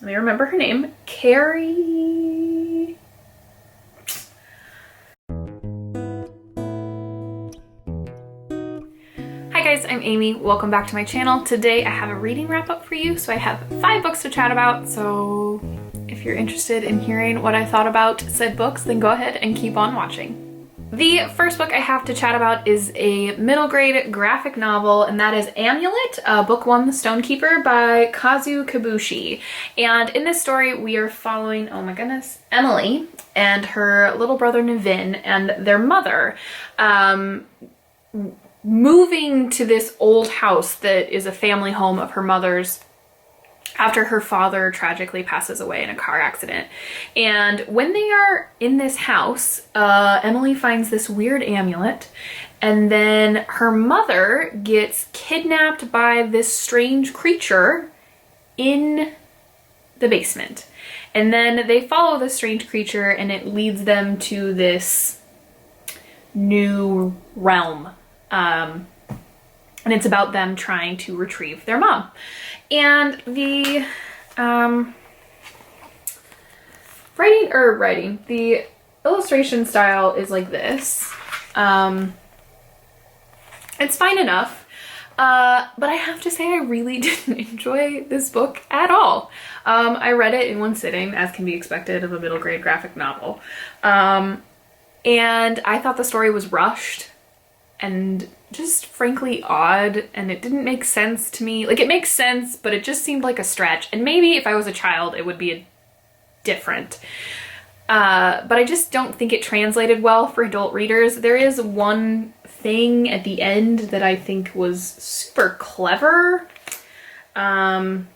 let me remember her name, Carrie. Hi guys, I'm Amy. Welcome back to my channel. Today I have a reading wrap up for you. So I have 5 books to chat about. So if you're interested in hearing what I thought about said books, then go ahead and keep on watching. The first book I have to chat about is a middle grade graphic novel, and that is Amulet, book 1, The Stonekeeper by Kazu Kibushi. And in this story, we are following, oh my goodness, Emily and her little brother Navin and their mother moving to this old house that is a family home of her mother's after her father tragically passes away in a car accident. And when they are in this house, Emily finds this weird amulet, and then her mother gets kidnapped by this strange creature in the basement. And then they follow this strange creature and it leads them to this new realm. And it's about them trying to retrieve their mom. And the the illustration style is like this. It's fine enough, but I have to say I really didn't enjoy this book at all. I read it in one sitting, as can be expected of a middle grade graphic novel. And I thought the story was rushed and just frankly odd, and it didn't make sense to me. Like, it makes sense, but it just seemed like a stretch. And maybe if I was a child, it would be different. But I just don't think it translated well for adult readers. There is one thing at the end that I think was super clever. And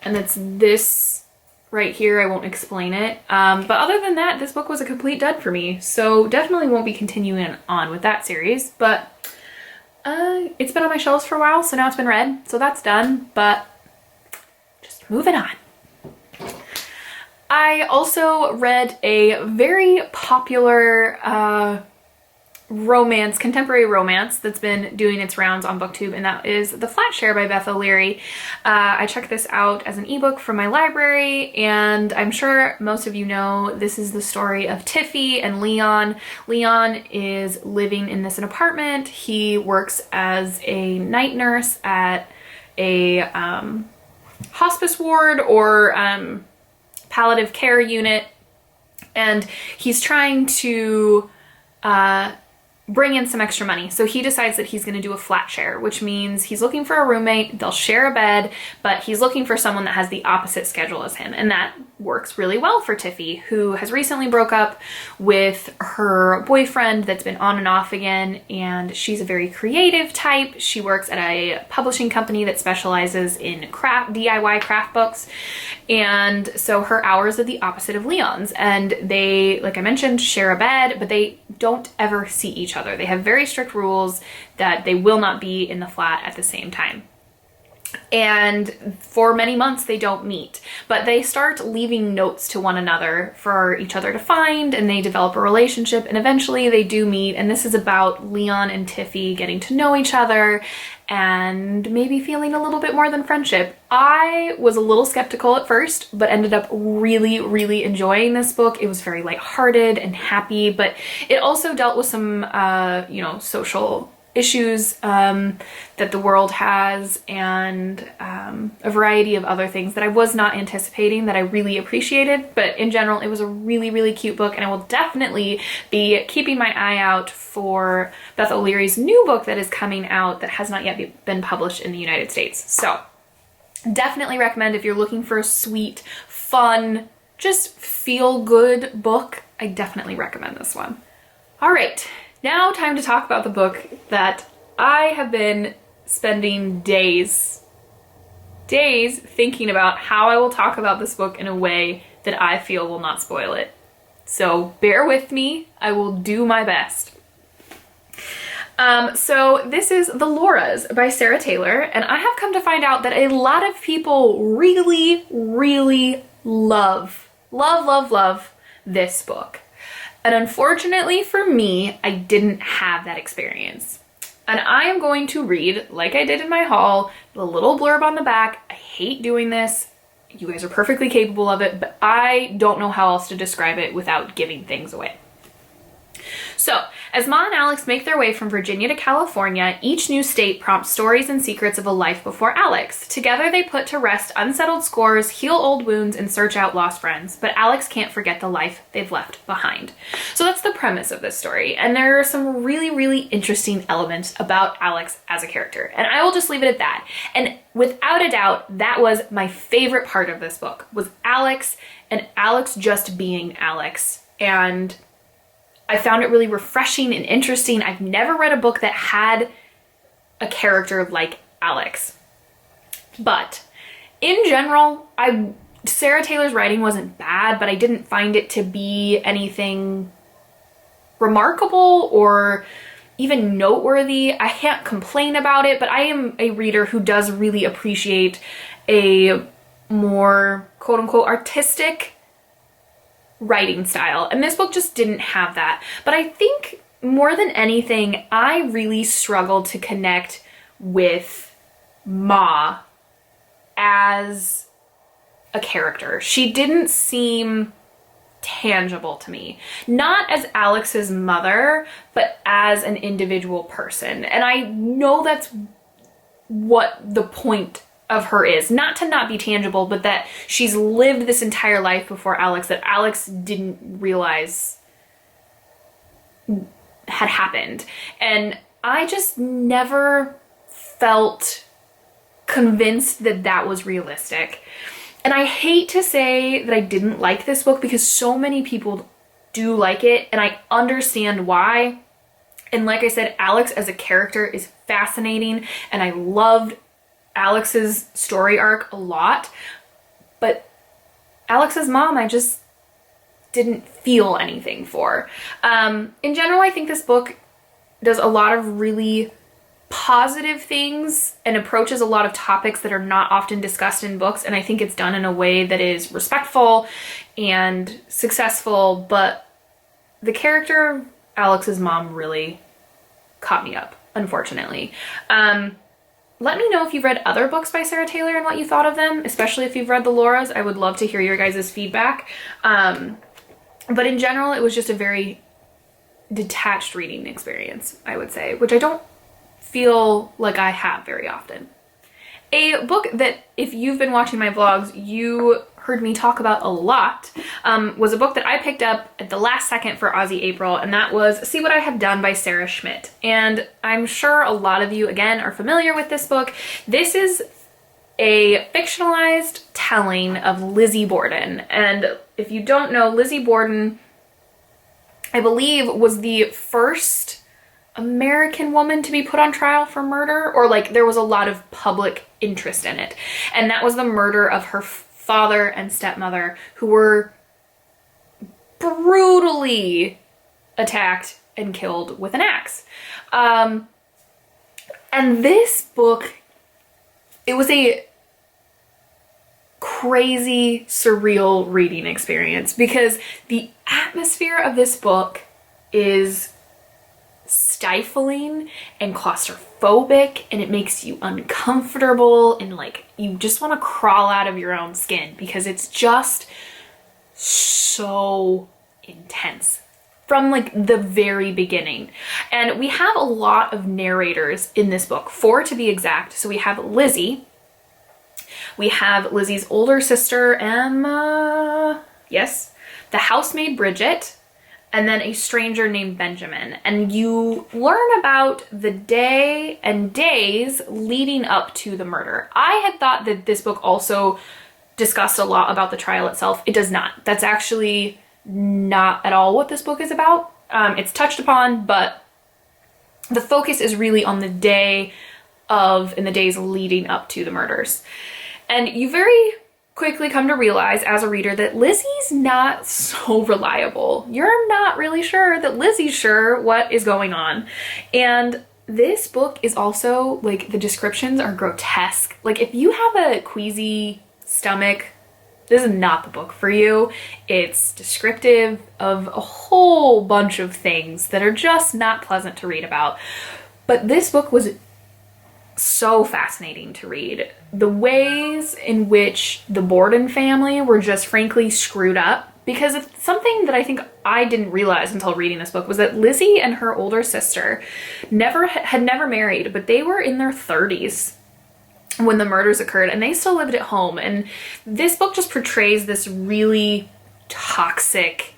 it's this right here. I won't explain it. But other than that, this book was a complete dud for me. So definitely won't be continuing on with that series, but it's been on my shelves for a while, so now it's been read, so that's done, but just moving on. I also read a very popular contemporary romance that's been doing its rounds on BookTube, and that is The Flatshare by Beth O'Leary. I checked this out as an ebook from my library, and I'm sure most of you know this is the story of Tiffy and Leon. Leon is living in this apartment. He works as a night nurse at a hospice ward or palliative care unit, and he's trying to bring in some extra money. So he decides that he's going to do a flat share, which means he's looking for a roommate. They'll share a bed, but he's looking for someone that has the opposite schedule as him. And that works really well for Tiffy, who has recently broke up with her boyfriend that's been on and off again. And she's a very creative type. She works at a publishing company that specializes in DIY craft books. And so her hours are the opposite of Leon's. And they, like I mentioned, share a bed, but they don't ever see each other. They have very strict rules that they will not be in the flat at the same time. And for many months they don't meet, but they start leaving notes to one another for each other to find, and they develop a relationship, and eventually they do meet. And this is about Leon and Tiffy getting to know each other and maybe feeling a little bit more than friendship. I was a little skeptical at first, but ended up really, really enjoying this book. It was very lighthearted and happy, but it also dealt with some, social issues that the world has, and a variety of other things that I was not anticipating, that I really appreciated. But in general, it was a really, really cute book, and I will definitely be keeping my eye out for Beth O'Leary's new book that is coming out that has not yet been published in the United States. So definitely recommend if you're looking for a sweet, fun, just feel-good book. I definitely recommend this one. All right. Now time to talk about the book that I have been spending days thinking about how I will talk about this book in a way that I feel will not spoil it. So bear with me, I will do my best. So this is The Lauras by Sarah Taylor, and I have come to find out that a lot of people really, really love this book. And unfortunately for me, I didn't have that experience. And I am going to read, like I did in my haul, the little blurb on the back. I hate doing this You guys are perfectly capable of it, but I don't know how else to describe it without giving things away. So, as Ma and Alex make their way from Virginia to California, each new state prompts stories and secrets of a life before Alex. Together they put to rest unsettled scores, heal old wounds, and search out lost friends. But Alex can't forget the life they've left behind. So that's the premise of this story, and there are some really, really interesting elements about Alex as a character. And I will just leave it at that. And without a doubt, that was my favorite part of this book, was Alex, and Alex just being Alex. And I found it really refreshing and interesting. I've never read a book that had a character like Alex. But in general, Sarah Taylor's writing wasn't bad, but I didn't find it to be anything remarkable or even noteworthy. I can't complain about it, but I am a reader who does really appreciate a more quote-unquote artistic writing style, and this book just didn't have that. But I think more than anything, I really struggled to connect with Ma as a character. She didn't seem tangible to me, not as Alex's mother, but as an individual person. And I know that's what the point of her is, not to not be tangible, but that she's lived this entire life before Alex that Alex didn't realize had happened. And I just never felt convinced that that was realistic. And I hate to say that I didn't like this book because so many people do like it, and I understand why. And like I said, Alex as a character is fascinating, and I loved Alex's story arc a lot, but Alex's mom, I just didn't feel anything for. In general, I think this book does a lot of really positive things and approaches a lot of topics that are not often discussed in books, and I think it's done in a way that is respectful and successful, but the character of Alex's mom really caught me up, unfortunately. Let me know if you've read other books by Sarah Taylor and what you thought of them, especially if you've read the Lauras. I would love to hear your guys' feedback. But in general, it was just a very detached reading experience, I would say, which I don't feel like I have very often. A book that, if you've been watching my vlogs, you heard me talk about a lot, was a book that I picked up at the last second for Aussie April, and that was See What I Have Done by Sarah Schmidt. And I'm sure a lot of you, again, are familiar with this book. This is a fictionalized telling of Lizzie Borden. And if you don't know, Lizzie Borden, I believe, was the first American woman to be put on trial for murder, or like there was a lot of public interest in it. And that was the murder of her father and stepmother, who were brutally attacked and killed with an axe. And this book, it was a crazy, surreal reading experience because the atmosphere of this book is stifling and claustrophobic, and it makes you uncomfortable, and like you just want to crawl out of your own skin because it's just so intense from like the very beginning. And we have a lot of narrators in this book, 4 to be exact. So we have Lizzie, we have Lizzie's older sister Emma, yes, the housemaid Bridget, and then a stranger named Benjamin. And you learn about the day and days leading up to the murder. I had thought that this book also discussed a lot about the trial itself. It does not. That's actually not at all what this book is about. It's touched upon, but the focus is really on the day of and the days leading up to the murders. And you very quickly come to realize as a reader that Lizzie's not so reliable. You're not really sure that Lizzie's sure what is going on. And this book is also, like, the descriptions are grotesque. Like, if you have a queasy stomach, this is not the book for you. It's descriptive of a whole bunch of things that are just not pleasant to read about. But this book was so fascinating to read. the ways in which the Borden family were just frankly screwed up. Because it's something that I think I didn't realize until reading this book was that Lizzie and her older sister had never married, but they were in their 30s when the murders occurred, and they still lived at home. And this book just portrays this really toxic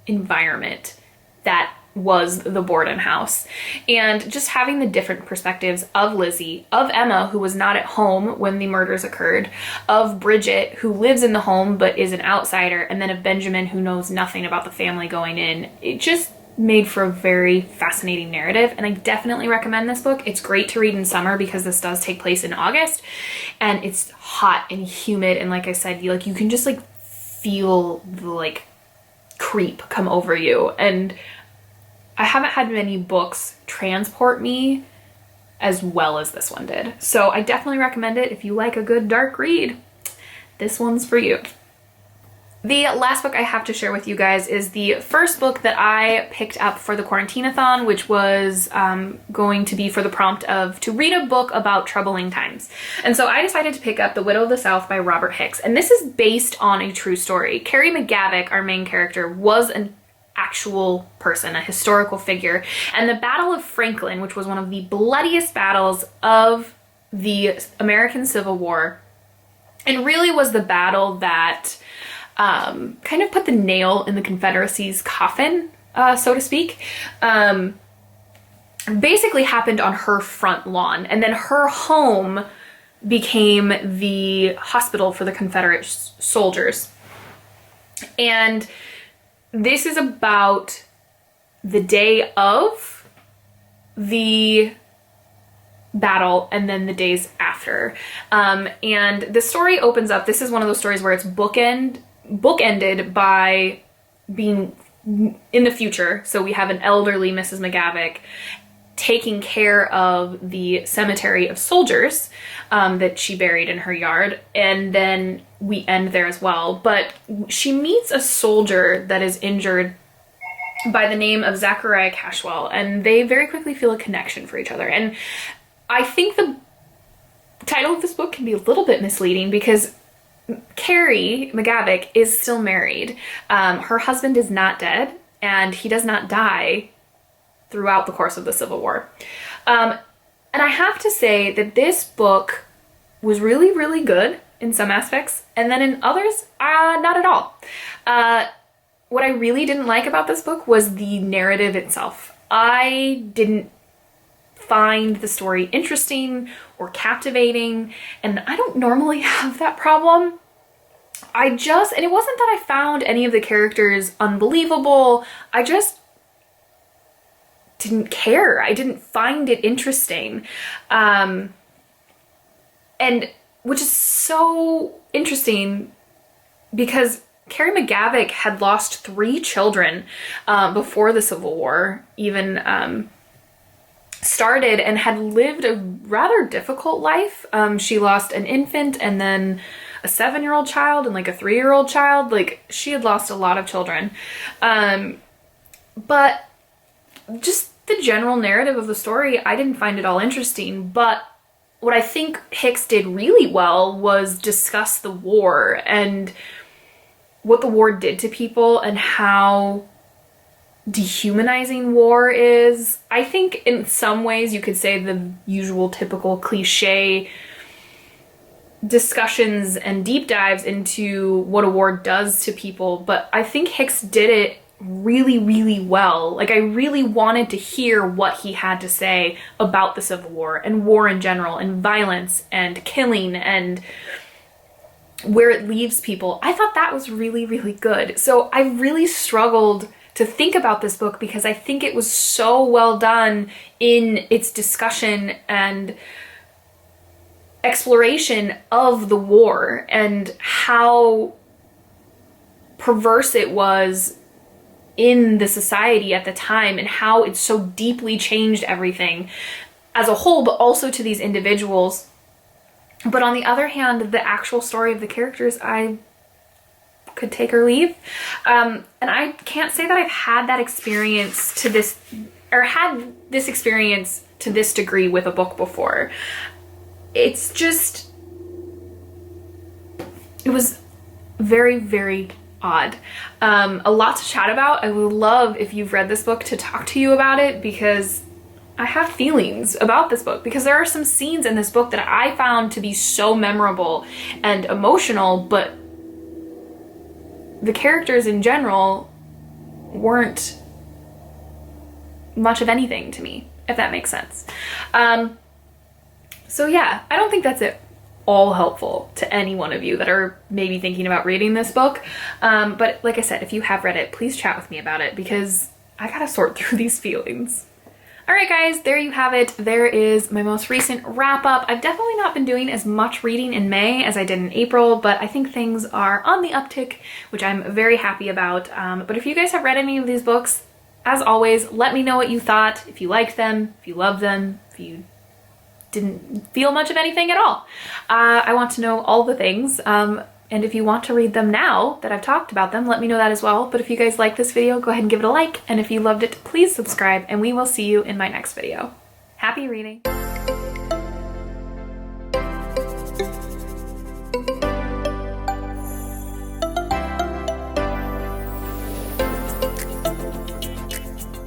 environment that was the Borden house. And just having the different perspectives of Lizzie, of Emma, who was not at home when the murders occurred, of Bridget, who lives in the home but is an outsider, and then of Benjamin, who knows nothing about the family going in. It just made for a very fascinating narrative, and I definitely recommend this book. It's great to read in summer because this does take place in August, and it's hot and humid, and like I said, you can just like feel the like creep come over you. And I haven't had many books transport me as well as this one did. So I definitely recommend it if you like a good dark read. This one's for you. The last book I have to share with you guys is the first book that I picked up for the Quarantine-a-thon, which was going to be for the prompt of to read a book about troubling times. And so I decided to pick up The Widow of the South by Robert Hicks. And this is based on a true story. Carrie McGavick, our main character, was an actual person, a historical figure. And the Battle of Franklin, which was one of the bloodiest battles of the American Civil War, and really was the battle that kind of put the nail in the Confederacy's coffin, so to speak, basically happened on her front lawn. And then her home became the hospital for the Confederate soldiers. And this is about the day of the battle and then the days after. And the story opens up, this is one of those stories where it's bookended by being in the future. So we have an elderly Mrs. McGavick taking care of the cemetery of soldiers that she buried in her yard, and then we end there as well. But she meets a soldier that is injured by the name of Zachariah Cashwell, and they very quickly feel a connection for each other. And I think the title of this book can be a little bit misleading because Carrie McGavick is still married. Her husband is not dead, and he does not die throughout the course of the Civil War. And I have to say that this book was really, really good in some aspects, and then in others, not at all. What I really didn't like about this book was the narrative itself. I didn't find the story interesting or captivating, and I don't normally have that problem. And it wasn't that I found any of the characters unbelievable, I just didn't care. I didn't find it interesting. And which is so interesting because Carrie McGavick had lost 3 children before the Civil War even started, and had lived a rather difficult life. She lost an infant and then a 7-year-old child and like a 3-year-old child. Like, she had lost a lot of children. But just the general narrative of the story, I didn't find it all interesting. But what I think Hicks did really well was discuss the war and what the war did to people and how dehumanizing war is. I think in some ways you could say the usual typical cliche discussions and deep dives into what a war does to people, but I think Hicks did it really, really well. Like, I really wanted to hear what he had to say about the Civil War and war in general and violence and killing and where it leaves people. I thought that was really, really good. So I really struggled to think about this book because I think it was so well done in its discussion and exploration of the war and how perverse it was in the society at the time and how it so deeply changed everything as a whole, but also to these individuals. But on the other hand, the actual story of the characters, I could take or leave. And I can't say that I've had that experience to this, or had this experience to this degree with a book before. It's just it was very, very odd. A lot to chat about. I would love if you've read this book to talk to you about it, because I have feelings about this book, because there are some scenes in this book that I found to be so memorable and emotional, but the characters in general weren't much of anything to me, if that makes sense. So yeah, I don't think that's it all helpful to any one of you that are maybe thinking about reading this book. But like I said, if you have read it, please chat with me about it, because I gotta sort through these feelings. All right, guys, there you have it. There is my most recent wrap up. I've definitely not been doing as much reading in May as I did in April, but I think things are on the uptick, which I'm very happy about. But if you guys have read any of these books, as always, let me know what you thought, if you liked them, if you loved them, if you didn't feel much of anything at all. I want to know all the things. And if you want to read them now that I've talked about them, let me know that as well. But if you guys like this video, go ahead and give it a like. And if you loved it, please subscribe, and we will see you in my next video. Happy reading.